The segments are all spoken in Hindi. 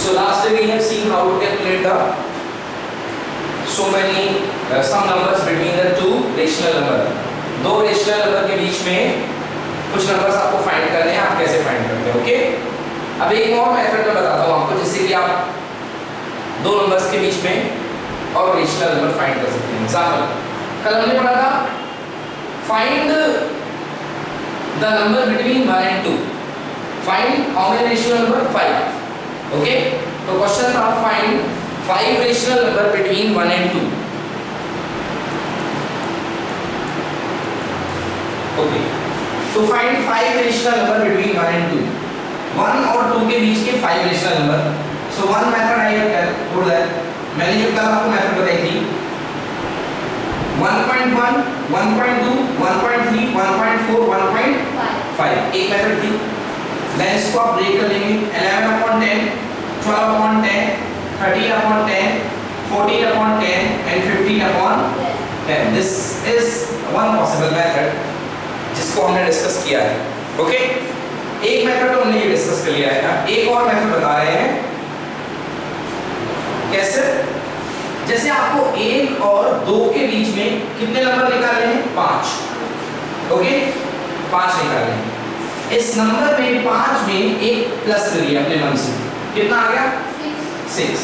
So last day we have seen how to calculate the so many some numbers between the two rational number. दो रेशनल नंबर के बीच में कुछ नंबर्स आपको फाइंड करने हैं, आप कैसे फाइंड करते हैं, ओके। अब एक और मेथड मैं बताता हूँ आपको, जिससे कि आप दो नंबर्स के बीच में और रेशनल नंबर फाइंड कर सकते हैं। एग्जाम्पल कल हमने पढ़ा था find the number between 1 and 2, find how many rational number 5, okay. तो क्वेश्चन था find 5 rational number between 1 and 2, okay. तो find 5 rational number between 1 and 2, 1 और 2 के बीच के 5 rational number. So one method I have told that, मैंने जो कल आपको मेथड बताई थी 1.1, 1.2, 1.3, 1.4, 1.5 एक मेथड थी। देन इसको आप ब्रेक कर लेंगे 11/10, 12/10, 13/10, 14/10 and 15/10। This is one possible method जिसको हमने डिस्कस किया है, ओके। एक मेथड तो हमने ये डिस्कस कर लिया है ना, एक और मेथड बता रहे हैं कैसे। जैसे आपको 1 और 2 के बीच में कितने नंबर निकालने हैं, 5, ओके, 5 निकालने हैं। इस नंबर में 5 में एक प्लस करिए अपने मन से, कितना आ गया 6।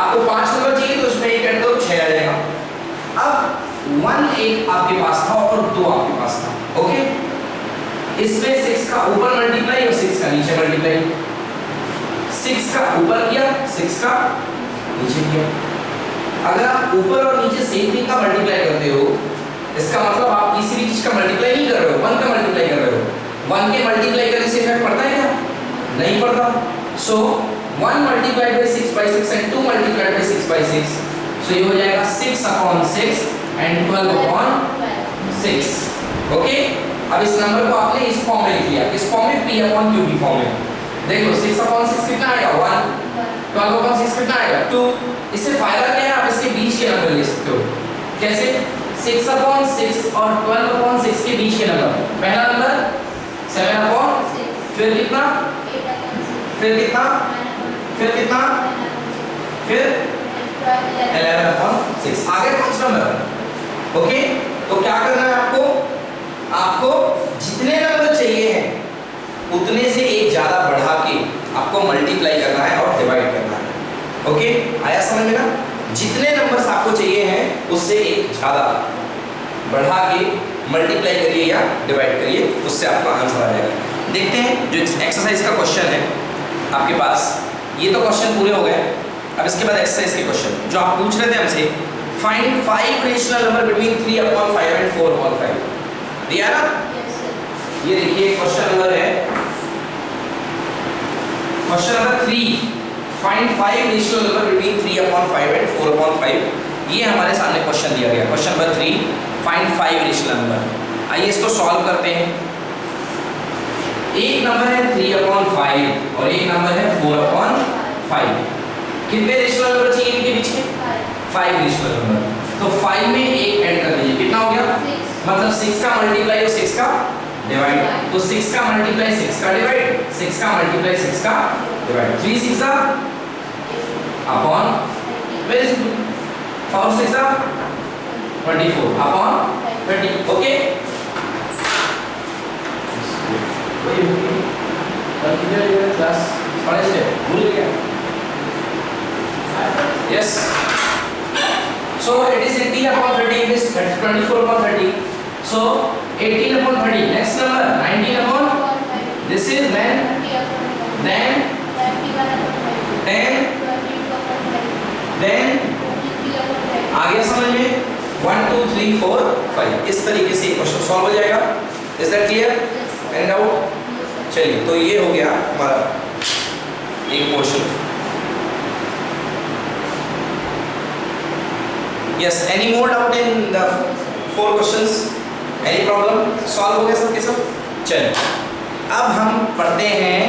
आपको 5 नंबर चाहिए तो उसमें एक ऐड करो 6 आ जाएगा। अब 1 एक आपके पास था और 2 आपके पास था, ओके। इसमें 6 का ऊपर मल्टीप्लाई और 6 का नीचे मल्टीप्लाई, 6 का ऊपर किया 6 का नीचे किया। अगर आप ऊपर और नीचे सेम थिंग का मल्टीप्लाई करते हो, इसका मतलब आप किसी भी चीज का मल्टीप्लाई नहीं कर रहे हो, 1 का मल्टीप्लाई कर रहे हो। 1 के मल्टीप्लाई करने से इफेक्ट पड़ता है क्या, नहीं पड़ता। सो 1 multiplied by 6 by 6 and 2 multiplied by 6 by 6, so ये हो जाएगा 6/6 and 12/6, ओके। अब इस नंबर को आपने इस फॉर्म में लिख लिया, किस फॉर्म में, P/Q फॉर्म में। देखो 6/6 कितना आएगा 1, 12/6 कितना आएगा 2। इससे फायदा क्या है, आप इसके बीच के नंबर ले सकते हो। कैसे, 6/6 और 12/6 के बीच के नंबर, पहला नंबर 7/6, फिर कितना, फिर कितना, फिर कितना, फिर 11/6, आगे 5 नंबर, ओके। तो क्या करना है आपको, आपको जितने नंबर चाहिए हैं उतने से एक ज्यादा बढ़ा के आपको मल्टीप्लाई करना है और डिवाइड करना है, ओके। आया समझ में ना, जितने नंबर्स आपको चाहिए हैं उससे एक ज्यादा बढ़ा के मल्टीप्लाई करिए या डिवाइड करिए, उससे आपका आंसर आ जाएगा। देखते हैं जो एक्सरसाइज का क्वेश्चन है आपके पास, ये तो क्वेश्चन पूरे हो गए। अब इसके बाद एक्सरसाइज के क्वेश्चन जो आप पूछ रहे थे हमसे, find 5 rational number between 3/5 and 4/5, दिया ना। ये देखिए क्वेश्चन नंबर है, question number 3, find 5 rational number between 3/5 and 4/5। ये हमारे सामने क्वेश्चन दिया गया, question number 3, find 5 rational number. आइए इसको सॉल्व करते हैं। एक नंबर है 3/5 और एक नंबर है 4/5। कितने रेशनल नंबर चाहिए इनके बीच में, 5 रेशनल नंबर। तो 5 में एक ऐड कर दीजिए, कितना हो गया, मतलब 6 का मल्टीप्लाई और 6 का डिवाइड, तो 6 का मल्टीप्लाई 6 का डिवाइड, 6 का मल्टीप्लाई 6 का divide, 3 6 upon, very simple, 4 6 24 upon 30, okay. Class पढ़े थे, भूल गया, yes. So it is 18/30, it is 24/30, so 18/30, next number 19/, this is then 10, then आगे समझ में 1 2 3 4 5, इस तरीके से क्वेश्चन सॉल्व हो जाएगा। Is that clear, any doubt? चलिए, तो ये हो गया हमारा एक portion. Yes, any more doubt in the 4 questions? Any problem? Solve हो गए सब के सब? चलिए, अब हम पढ़ते हैं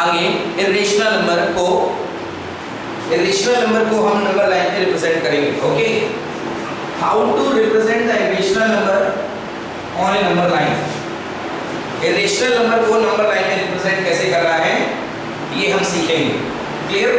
आगे इरेशनल नंबर को। इरेशनल नंबर को हम नंबर लाइन पे रिप्रेजेंट करेंगे, okay. How to represent the irrational number on a number line. Irrational number को नंबर लाइन में रिप्रेजेंट कैसे करना है, ये ये हम सीखेंगे। Clear?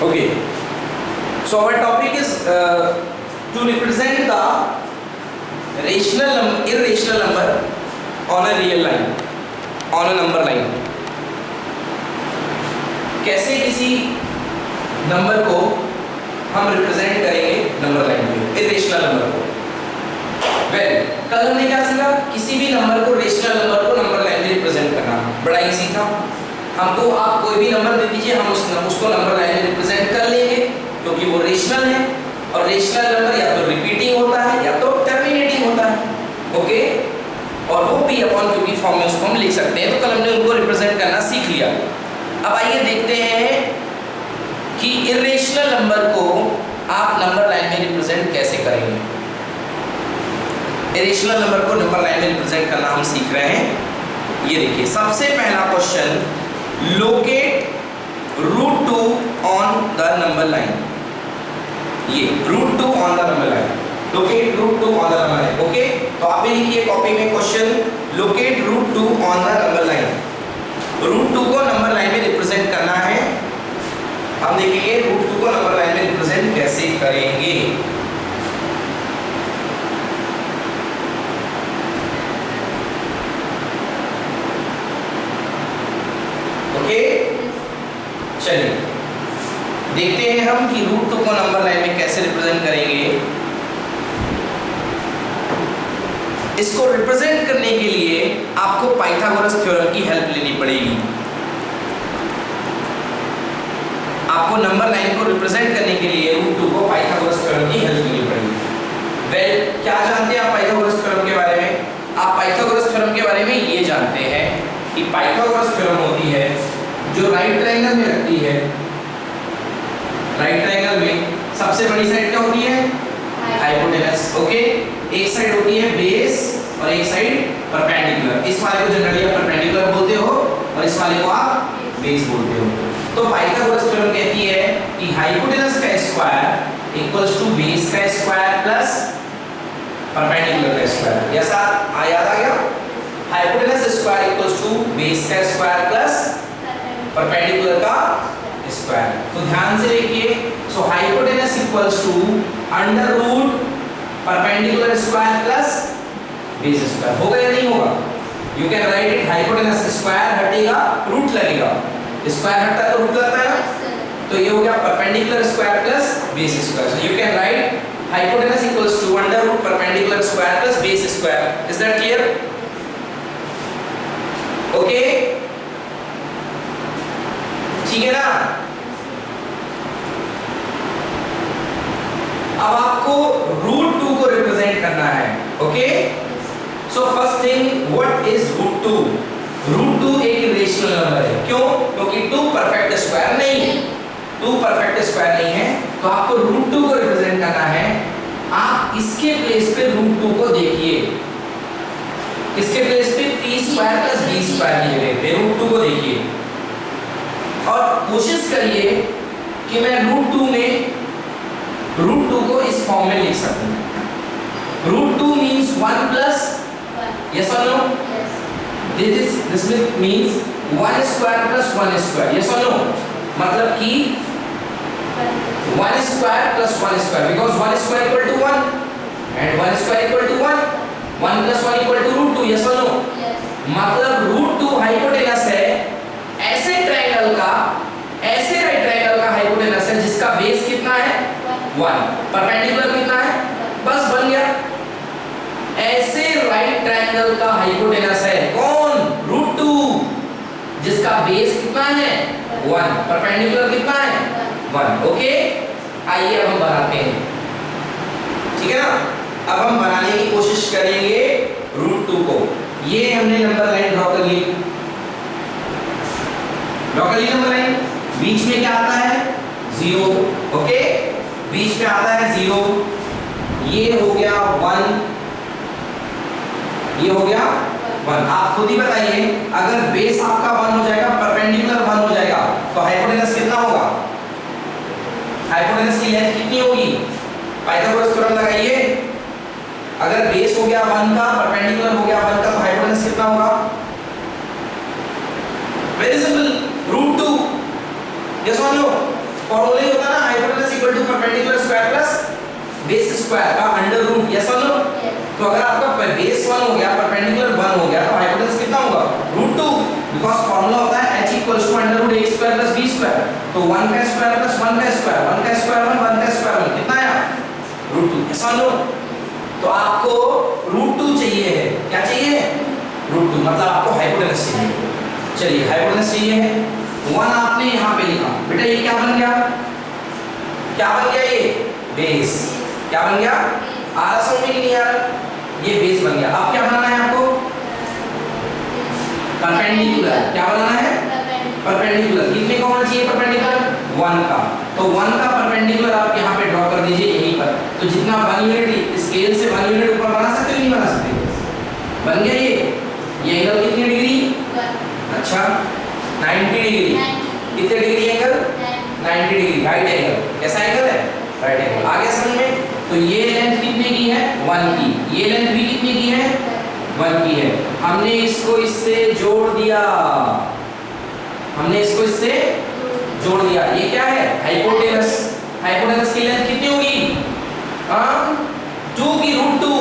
Okay, so our topic is to represent the irrational number on a real line, on a number line. कैसे किसी नंबर को हम रिप्रेजेंट करेंगे नंबर लाइन पे, इरेशनल नंबर को। कल हमने क्या सीखा? किसी भी नंबर को, रेशनल नंबर को नंबर लाइन में रिप्रेजेंट करना, बड़ा इजी था। हमको आप कोई भी नंबर दे दीजिए, हम उसको नंबर लाइन में रिप्रेजेंट कर लेंगे, क्योंकि वो रेशनल है। और रेशनल नंबर या तो रिपीटिंग होता है या तो टर्मिनेटिंग होता है। ओके, और वो पी अपॉन क्यू की फॉर्म में उसको हम लिख सकते हैं। तो कल हमने उनको रिप्रेजेंट करना सीख लिया। अब आइए देखते हैं कि इरेशनल नंबर को आप नंबर लाइन में रिप्रेजेंट कैसे करेंगे। इरेशनल नंबर को नंबर लाइन में रिप्रेजेंट करना हम सीख रहे हैं। ये देखिए, सबसे पहला question, locate root 2 on the number line. ये root 2 on the number line, locate root 2 on the number line. Okay, तो आप भी लिखिए कॉपी में question, locate root 2 on the number line. Root 2 को नंबर लाइन में रिप्रेजेंट करना है। हम देखेंगे रूट 2 को नंबर लाइन में रिप्रेजेंट कैसे करेंगे। ओके, चलिए देखते हैं हम कि रूट 2 को नंबर लाइन में कैसे रिप्रेजेंट करेंगे। इसको रिप्रेजेंट करने के लिए आपको पाइथागोरस थ्योरम की हेल्प लेनी पड़ेगी। आपको नंबर लाइन को रिप्रेजेंट करने के लिए रूट 2 को पाइथागोरस थ्योरम की हेल्प लेनी पड़ेगी। क्या जानते हैं आप पाइथागोरस थ्योरम के बारे में? आप पाइथागोरस थ्योरम के बारे में ये जानते हैं कि पाइथागोरस थ्योरम होती है जो राइट ट्रायंगल में लगती है। राइट ट्रायंगल में सबसे बड़ी साइड क्या होती है? हाइपोटेनस। ओके, एक साइड होती है बेस और एक साइड परपेंडिकुलर। इस वाले को जनरली आप परपेंडिकुलर बोलते हो और इस वाले को आप बेस बोलते हो। तो पाइथागोरस थ्योरम कहती है कि हाइपोटेनस का स्क्वायर इक्वल्स टू बेस का स्क्वायर प्लस परपेंडिकुलर का स्क्वायर। ऐसा याद आ गया? Hypotenuse square equals to base का स्क्वायर प्लस परपेंडिकुलर का स्क्वायर। तो ध्यान से देखिए, so hypotenuse equals to under root perpendicular square plus base square. होगा या नहीं होगा? You can write it, hypotenuse square हटेगा, रूट लगेगा। स्क्वायर हटता है तो रूट लगता है ना, तो ये हो गया perpendicular square plus base square. So you can write hypotenuse equals to under root perpendicular square plus base square. Is that clear? Okay, ठीक है ना? अब आपको रूट 2 को रिप्रेजेंट करना है। Okay, so first thing, what is root 2? Root 2 एक इरेशनल नंबर है। क्यों? क्योंकि 2 परफेक्ट स्क्वायर नहीं है। 2 परफेक्ट स्क्वायर नहीं है, तो आपको रूट 2 को रिप्रेजेंट करना है। आप इसके प्लेस पे रूट 2 को देखिए। इसके प्लेस पे t square plus b square की जगह पे रूट 2 को देखिए और कोशिश करिए कि मैं रूट 2 को इस फॉर्म में लिख सकूं। रूट 2 मींस 1 प्लस, यस और no? This means 1 square plus 1 square, yes और नो? मतलब कि 1 square plus 1 square, because 1 square equal to 1 and 1 square equal to 1, 1 plus 1 equal to root 2, yes और नो? मतलब रूट 2 हाइपोटेनस है ऐसे ट्रायंगल का, ऐसे राइट ट्रायंगल का हाइपोटेनस है जिसका बेस कितना है? 1, परपेंडिकुलर कितना है? बस बन गया। ऐसे राइट ट्रायंगल का हाइपोटेनस है कौन? रूट 2, जिसका बेस कितना है? 1, परपेंडिकुलर कितना है? 1। ओके, आइए अब हम बनाते हैं, ठीक है ना? अब हम बनाने की कोशिश करेंगे रूट 2 को। ये हमने नंबर लाइन ड्रॉ कर ली, नंबर लाइन। बीच में क्या आता है 0, ओके, बीच में आता है 0, ये हो गया 1, ये हो गया 1। आप खुद ही बताइए, अगर बेस आपका 1 हो जाएगा, परपेंडिकुलर 1 हो जाएगा, तो हाइपोटेनस कितना होगा? हाइपोटेनस की लेंथ कितनी होगी? पाइथागोरस थ्योरम लगाइए। अगर बेस हो गया 1 का, परपेंडिकुलर हो गया 1 का, तो हाइपोटेनस कितना होगा? Very simple, √2। यस और नो? फॉर्मूला ही होता है ना, hypotenuse equal to perpendicular square plus base square का अंडर रूट। यस और नो? तो अगर आपका बेस 1 हो गया, परपेंडिकुलर 1 हो गया, तो हाइपोटेनस कितना होगा? √2, बिकॉज़ फॉर्मूला होता है h = √a² + b²। तो 1 का स्क्वायर प्लस 1 का स्क्वायर, 1 का स्क्वायर 1, 1 का स्क्वायर 1, कितना आया? √2। यस और नो? तो आपको √2 चाहिए है। क्या चाहिए? √2, मतलब आपको हाइपोटेनस चाहिए। चलिए, हाइपोटेनस चाहिए है, 1 आपने यहाँ पे लिखा। बेटा ये क्या बन गया? क्या बन गया? ये बेस। क्या बन गया? आ रहा समझ में नहीं यार? ये बेस बन गया। अब क्या बनाना है आपको? परपेंडिकुलर। क्या बनाना है? परपेंडिकुलर। कितने का होना चाहिए परपेंडिकुलर? 1 का। तो 1 का परपेंडिकुलर आप यहाँ पे ड्रॉ कर दीजिए यहीं पर। तो जितना 1 यूनिट स्केल से 1 यूनिट ऊपर बना सकते हो, नहीं बना सकते? बन गया ये एंगल कितनी डिग्री? अच्छा 90 डिग्री। कितने degree angle? 90 degree, right angle. कैसा एंगल है? Right angle. आगे समझ में? तो ये लेंथ कितने की है? 1 की। ये लेंथ भी कितने की है? 1 की है। हमने इसको इससे जोड़ दिया, हमने इसको इससे जोड़ दिया। ये क्या है? हाइपोटेनस। हाइपोटेनस की लेंथ कितनी होगी? 2 की √2।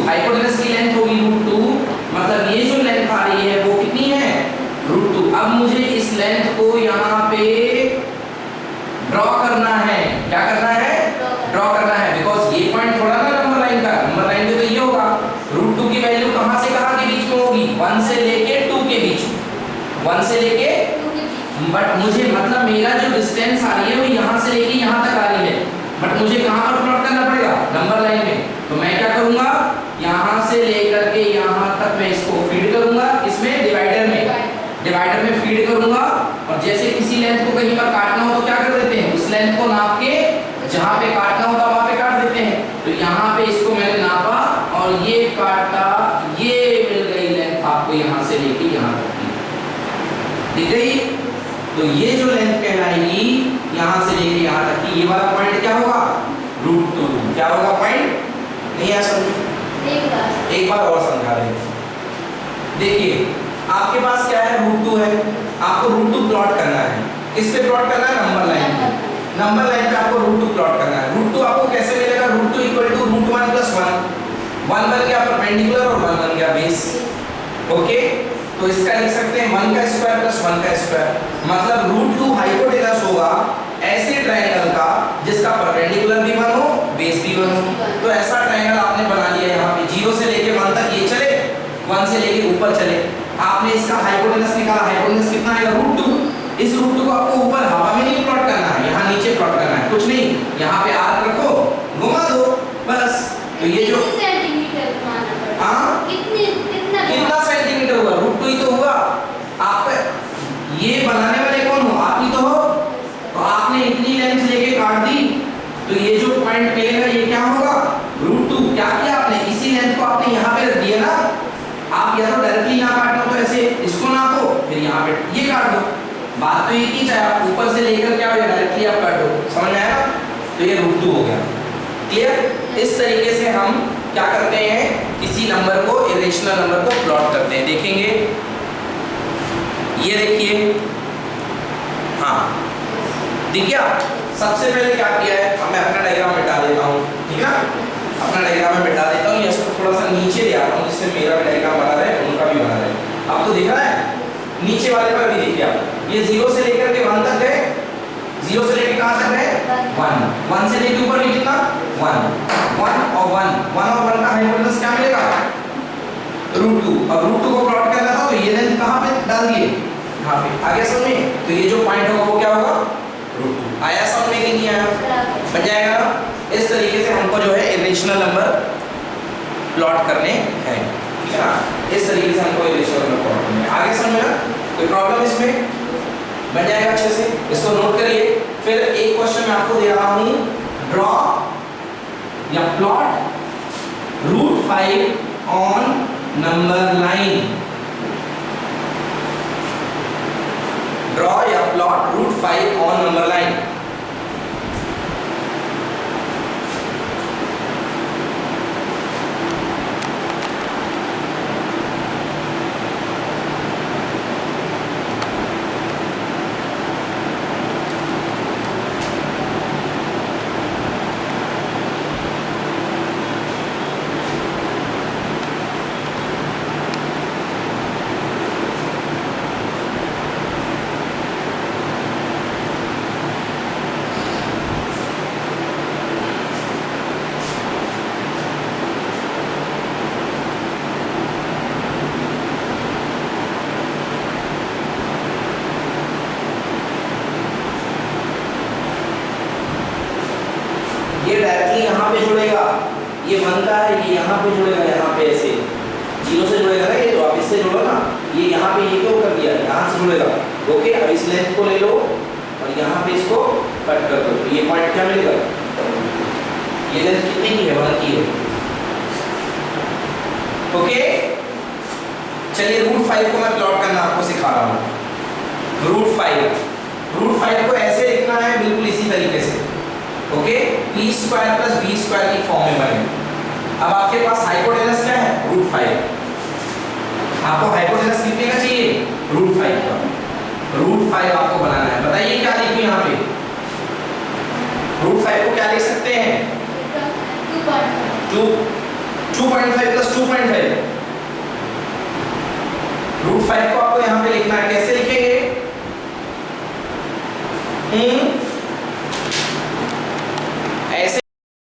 हाइपोटेनस की लेंथ होगी √2, मतलब ये जो लेंथ आ रही है वो कितनी है? √2। अब मुझे इस लेंथ को यहाँ पे ड्रॉ करना है। क्या करना है? ड्रॉ करना है, बिकॉज ये पॉइंट थोड़ा ना नंबर लाइन का, नंबर लाइन पे तो ये होगा। √2 की वैल्यू कहाँ से कहाँ के बीच में होगी? 1 से लेके 2 के बीच, 1 से लेके 2 के बीच। बट मुझे मतलब मेरा जो डिस्टेंस आ रही है वो यहाँ से लेके यहाँ तक आ रही है, बट मुझे कहाँ पर प्लॉट करना पड़ेगा? नंबर लाइन में। तो मैं क्या करूँगा? यहाँ से लेकर के यहाँ तक मैं इसको फीड करूँगा, इसमें डिवाइडर में फीड करूँगा। और जैसे किसी लेंथ को कहीं पर काटना हो तो क्या कर देते हैं? उस लेंथ को नाप के जहाँ पे काटना होता वहाँ पे काट देते हैं। तो यहाँ पे इसको मैंने नापा और ये काटा, ये मिल गई लेंथ आपको यहाँ से लेके यहाँ तक की, ठीक है? तो ये जो लेंथ कहलाएगी यहाँ से लेके यहाँ तक की, ये वाला पॉइंट क्या होगा? √2। क्या होगा पॉइंट? नहीं आ समझ? एक बार और समझा रहे हैं। देखिए आपके पास क्या है? √2 है। आपको √2 प्लॉट करना है। किस पे प्लॉट करना है? नंबर लाइन पे। नंबर लाइन पे आपको √2 प्लॉट करना है। √2 आपको कैसे मिलेगा? √2 = √1 + 1। 1 बन गया परपेंडिकुलर और 1 बन गया बेस, ओके? तो इसका लिख सकते हैं 1 का स्क्वायर प्लस 1 का स्क्वायर, मतलब √2 हाइपोटेनस होगा ऐसे ट्रायंगल का जिसका परपेंडिकुलर भी 1 हो, बेस भी 1 हो। तो ऐसा ट्रायंगल आपने बना लिया यहाँ पे, 0 से लेके 1 तक ये चले, 1 से लेके ऊपर चले। आपने इसका हाइपोटेनस निकाला, हाइपोटेनस कितना आएगा? √2। इस √2 को आपको ऊपर हवा में नहीं प्लॉट करना है, यहाँ नीचे प्लॉट करना है। कुछ नहीं, यहाँ पे आर्क रखो, घुमा दो, बस। तो ये जो सेंटीमीटर घुमाना पड़ेगा। हाँ, कितना सेंटीमीटर होगा? √2 ही तो होगा। आप ये बनाने वाले कौन हो? आप ही तो हो। तो आपने इतनी लेंथ लेके काट दी, तो ये जो पॉइंट मिलेगा ये क्या होगा? √2। क्या किया आपने? इसी लेंथ को आपने यहाँ पे रख दिया ना। आप या तो डायरेक्टली यहाँ काटना हो तो ऐसे इसको नापो, फिर यहाँ पे ये काट दो। बात तो एक ही, चाहे आप ऊपर से लेकर क्या हो या डायरेक्टली आप काटो। समझ में आया? तो ये √2 हो गया। क्लियर? इस तरीके से हम क्या करते हैं? किसी नंबर को, इरेशनल नंबर को प्लॉट करते हैं। देखेंगे, ये देखिए, हाँ ठीक है। सबसे पहले क्या किया है? मैं अपना डायग्राम मिटा देता हूँ, ठीक है? अपना डायग्राम मिटा देता हूँ, इसको थोड़ा सा नीचे ले आता हूँ जिससे मेरा भी डायग्राम बना रहे, उनका भी बना रहे। आपको दिख रहा है? नीचे वाले पर भी देखिए आप, ये 0 से लेकर के 1 तक है। 0 से लेकर कहाँ तक है? 1। 1 से लेकर ऊपर भी कितना? 1 और 1 का हाइपोटेनस क्या मिलेगा? √2। अब √2 को प्लॉट करना था तो ये लेंथ कहाँ पे डाल दिए? यहाँ पे। आ गया समझ में? तो ये जो पॉइंट होगा वो क्या होगा? √2। आया समझ में कि नहीं आया? बन जाएगा ना? इस तरीके से हमको जो है इरेशनल नंबर प्लॉट करने हैं। ठीक है ना। इस तरीके से हमको ये रेशियो करना पड़ेगा। आगे समझना, कोई प्रॉब्लम इसमें? बन जाएगा अच्छे से, इसको नोट करिए। फिर एक क्वेश्चन मैं आपको दे रहा हूं, ड्रॉ या plot root 5 on number line. Draw या plot root 5 on number line. ये डायरेक्टली यहाँ पे जुड़ेगा, ये बनता है, ये यहाँ पे जुड़ेगा, यहाँ पे ऐसे जीरो से जुड़ेगा ना ये, तो आप इससे जोड़ो ना, ये यहाँ पे ये क्यों कर दिया, यहाँ से जुड़ेगा। ओके, अब इस लेंथ को ले लो और यहाँ पे इसको कट कर दो, तो ये पॉइंट क्या मिलेगा, ये लेंथ कितनी की है, 1 की है। ओके, चलिए रूट 5 को मैं प्लॉट करना आपको सिखा रहा हूँ। रूट 5 को ऐसे लिखना है, बिल्कुल इसी तरीके से। Okay, p square plus b square की फॉर्म में बने। अब आपके पास हाइपोटेनस क्या है, रूट 5। आपको हाइपोटेनस कितने का चाहिए, रूट 5 का। रूट 5 आपको बनाना है। बताइए क्या लिखूं यहाँ पे, रूट 5 को क्या लिख सकते हैं, 2.5 प्लस 2.5। रूट 5 को आपको यहाँ पे लिखना है, कैसे लिखेंगे,